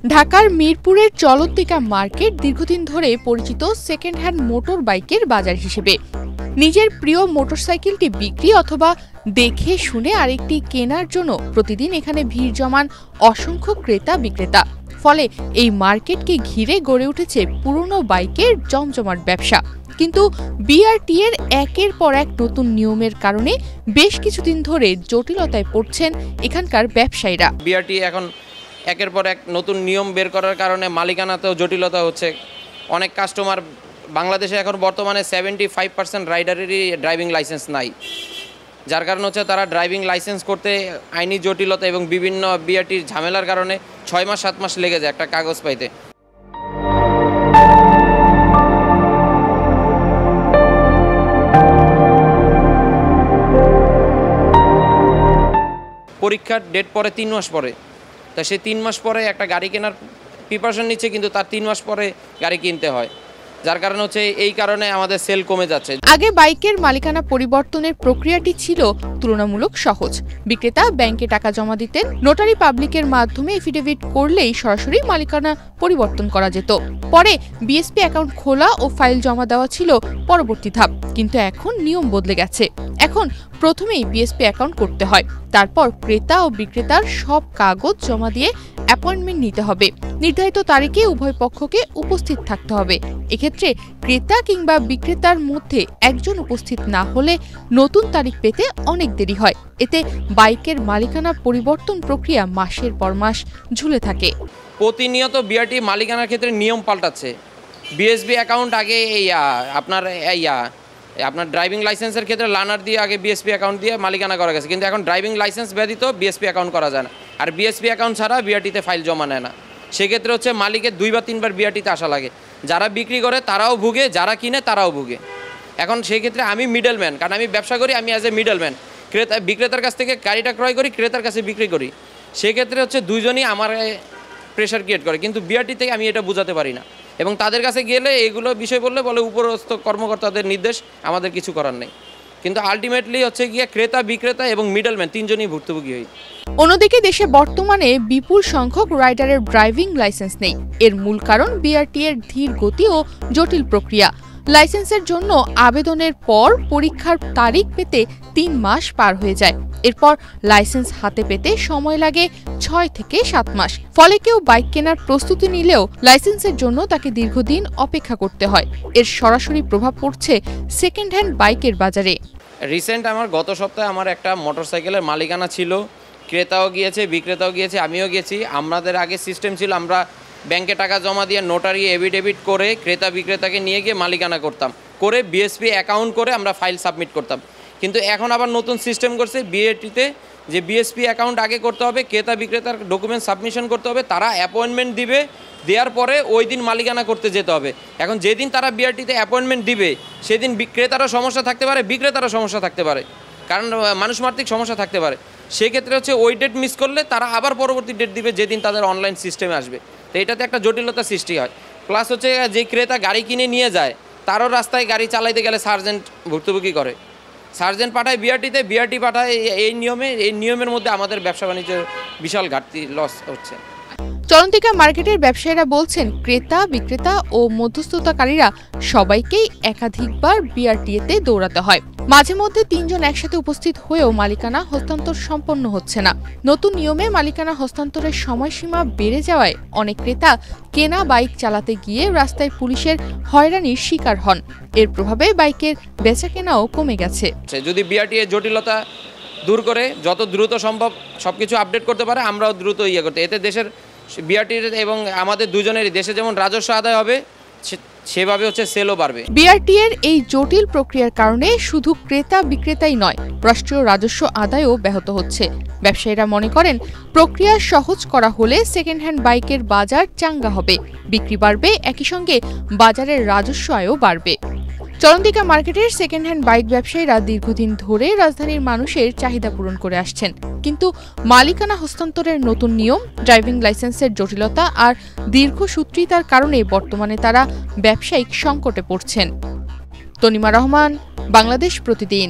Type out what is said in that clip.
ঢাকার মিরপুরের চলন্তিকা মার্কেট দীর্ঘদিন ধরে পরিচিত সেকেন্ড হ্যান্ড মোটর বাইকের বাজার হিসেবে। নিজের প্রিয় মোটরসাইকেলটি বিক্রি অথবা দেখে শুনে আরেকটি কেনার জন্য প্রতিদিন এখানে ভিড় জমান অসংখ্য ক্রেতা বিক্রেতা। ফলে এই মার্কেটকে ঘিরে গড়ে উঠেছে পুরনো বাইকের জমজমাট ব্যবসা। কিন্তু বিআরটি এর একের পর এক নতুন নিয়মের কারণে বেশ কিছুদিন ধরে জটিলতায় পড়ছেন এখানকার ব্যবসায়ীরা। বিআরটি এখন একের পর এক নতুন নিয়ম বের করার কারণে মালিকানাতেও জটিলতা হচ্ছে। অনেক কাস্টমার বাংলাদেশে এখন বর্তমানে 75% রাইডারেরই ড্রাইভিং লাইসেন্স নাই, যার কারণ হচ্ছে তারা ড্রাইভিং লাইসেন্স করতে আইনি জটিলতা এবং বিভিন্ন বিআরটির ঝামেলার কারণে 6 মাস 7 মাস লেগে যায় একটা কাগজ পাইতে। পরীক্ষার ডেট পরে 3 মাস পরে, তা সে 3 মাস পরে একটা গাড়ি কেনার প্রিপারেশন নিচ্ছে, কিন্তু তার 3 মাস পরে গাড়ি কিনতে হয়, যার কারণ হচ্ছে এই কারণে আমাদের সেল কমে যাচ্ছে। আগে বাইকের মালিকানা পরিবর্তনের প্রক্রিয়াটি ছিল তুলনামূলক সহজ। বিক্রেতা ব্যাংকে টাকা জমা দিতেন, নোটারি পাবলিকের মাধ্যমে এফিডেভিট করলেই সরাসরি মালিকানা পরিবর্তন করা যেত। পরে বিএসপি অ্যাকাউন্ট খোলা ও ফাইল জমা দেওয়া ছিল পরবর্তী ধাপ। কিন্তু এখন নিয়ম বদলে গেছে। এখন প্রথমেই বিএসপি অ্যাকাউন্ট করতে হয়, তারপর ক্রেতা ও বিক্রেতার সব কাগজ জমা দিয়ে অ্যাপয়েন্টমেন্ট নিতে হবে। নির্ধারিত তারিখে উভয় পক্ষকে উপস্থিত থাকতে হবে। এক্ষেত্রে ক্রেতা কিংবা বিক্রেতার মধ্যে একজন উপস্থিত না হলে নতুন তারিখ পেতে অনেক দেরি হয়। এতে বাইকের মালিকানা পরিবর্তন প্রক্রিয়া মাসের পর মাস ঝুলে থাকে। প্রতিনিয়ত বিআরটি মালিকানার ক্ষেত্রে নিয়ম পাল্টাচ্ছে। বিএসপি অ্যাকাউন্ট আগে আপনার ড্রাইভিং লাইসেন্সের ক্ষেত্রে লার্নার দিয়ে আগে বিএসপি অ্যাকাউন্ট দিয়ে মালিকানা করা গেছে, কিন্তু এখন ড্রাইভিং লাইসেন্স ব্যতীত বিএসপি অ্যাকাউন্ট করা যায় না। আর বিএসপি অ্যাকাউন্ট ছাড়া বিআরটিতে ফাইল জমা নেয় না। সেক্ষেত্রে হচ্ছে মালিকের 2 বা 3 বার বিআরটিতে আসা লাগে। যারা বিক্রি করে তারাও ভুগে, যারা কিনে তারাও ভুগে। এখন সেই ক্ষেত্রে আমি মিডলম্যান, কারণ আমি ব্যবসা করি, আমি অ্যাজ এ মিডলম্যান বিক্রেতার কাছ থেকে গাড়িটা ক্রয় করি, ক্রেতার কাছে বিক্রি করি। সেক্ষেত্রে হচ্ছে দুইজনই আমার প্রেশার ক্রিয়েট করে, কিন্তু বিআরটি থেকে আমি এটা বোঝাতে পারি না। এবং তাদের কাছে গেলে এগুলো বিষয় বললে বলে উপরস্থ কর্মকর্তাদের নির্দেশ, আমাদের কিছু করার নেই। কিন্তু আলটিমেটলি হচ্ছে গিয়ে ক্রেতা বিক্রেতা এবং মিডলম্যান 3 জনই ভুক্তভোগী হই। অন্যদিকে দেশে বর্তমানে বিপুল সংখ্যক রাইডারের ড্রাইভিং লাইসেন্স নেই। এর মূল কারণ বিআরটি এর ধীর গতি ও জটিল প্রক্রিয়া। লাইসেন্সের জন্য আবেদনের পর পরীক্ষার তারিখ পেতে 3 মাস পার হয়ে যায়। এরপর লাইসেন্স হাতে পেতে সময় লাগে 6 থেকে 7 মাস। ফলে কেউ বাইক কেনার প্রস্তুতি নিলেও লাইসেন্সের জন্য তাকে দীর্ঘদিন অপেক্ষা করতে হয়। এর সরাসরি প্রভাব পড়ছে সেকেন্ড হ্যান্ড বাইকের বাজারে। রিসেন্ট আমার গত সপ্তাহে আমার একটা মোটরসাইকেলের মালিকানা ছিল, ক্রেতাও গিয়েছে বিক্রেতাও গিয়েছে, আমিও গেছি। আমাদের আগে সিস্টেম ছিল আমরা ব্যাংকে টাকা জমা দিয়ে নোটারি এফিডেভিট করে ক্রেতা বিক্রেতাকে নিয়ে গিয়ে মালিকানা করতাম, করে বিএসপি অ্যাকাউন্ট করে আমরা ফাইল সাবমিট করতাম। কিন্তু এখন আবার নতুন সিস্টেম করছে বিআরটিতে, যে বিএসপি অ্যাকাউন্ট আগে করতে হবে, ক্রেতা বিক্রেতার ডকুমেন্ট সাবমিশন করতে হবে, তারা অ্যাপয়েন্টমেন্ট দিবে, দেওয়ার পরে ওই দিন মালিকানা করতে যেতে হবে। এখন যেদিন তারা বিআরটিতে অ্যাপয়েন্টমেন্ট দিবে সেদিন ক্রেতারও সমস্যা থাকতে পারে, বিক্রেতারও সমস্যা থাকতে পারে, কারণ মানুষ মাত্রিক সমস্যা থাকতে পারে। সেক্ষেত্রে হচ্ছে ওই ডেট মিস করলে তারা আবার পরবর্তী ডেট দিবে যেদিন তাদের অনলাইন সিস্টেমে আসবে। তো এটাতে একটা জটিলতা সৃষ্টি হয়। প্লাস হচ্ছে যে ক্রেতা গাড়ি কিনে নিয়ে যায় তারও রাস্তায় গাড়ি চালাইতে গেলে সার্জেন্ট ভুক্তভোগী করে, সার্জেন্ট পাঠায় বিআরটিতে, বিআরটি পাঠায় এই নিয়মের মধ্যে আমাদের ব্যবসা বাণিজ্যের বিশাল ঘাটতি লস হচ্ছে। চলন্তিকা মার্কেটের ব্যবসায়ীরা বলছেন, ক্রেতা বিক্রেতা ও মধ্যস্থতাকারীরা সবাইকেই একাধিকবার বিআরটিএতে দৌড়াতে হয়। মাঝে মধ্যে 3 জন একসাথে উপস্থিত হয়েও মালিকানা হস্তান্তর সম্পন্ন হচ্ছে না। নতুন নিয়মে মালিকানা হস্তান্তরের সময়সীমা বেড়ে যাওয়ায় অনেক ক্রেতা কেনা বাইক চালাতে গিয়ে রাস্তায় পুলিশের হয়রানির শিকার হন। এর প্রভাবে বাইকের বেচাকেনাও কমে গেছে। যদি বিআরটিএ জটিলতা দূর করে যত দ্রুত সম্ভব সবকিছু আপডেট করতে পারে, আমরাও দ্রুত করতে, এতে দেশের বিআরটির এবং আমাদের দুজনেরই দেশে যেমন রাজস্ব আদায় হবে সেভাবে হচ্ছে সেলও বাড়বে। বিআরটি এর এই জটিল প্রক্রিয়ার কারণে শুধু ক্রেতা বিক্রেতাই নয়, রাষ্ট্রীয় রাজস্ব আদায়ও ব্যাহত হচ্ছে। ব্যবসায়ীরা মনে করেন, প্রক্রিয়া সহজ করা হলে সেকেন্ড হ্যান্ড বাইকের বাজার চাঙ্গা হবে, বিক্রি বাড়বে, একই সঙ্গে বাজারের রাজস্ব আয়ও বাড়বে। চলন্তিকা মার্কেটের সেকেন্ড হ্যান্ড বাইক ব্যবসায়ীরা দীর্ঘদিন ধরে রাজধানীর মানুষের চাহিদা পূরণ করে আসছেন। কিন্তু মালিকানা হস্তান্তরের নতুন নিয়ম, ড্রাইভিং লাইসেন্সের জটিলতা আর দীর্ঘসূত্রিতার কারণে বর্তমানে তারা ব্যবসায়িক সংকটে পড়ছেন। তনিমা রহমান, বাংলাদেশ প্রতিদিন।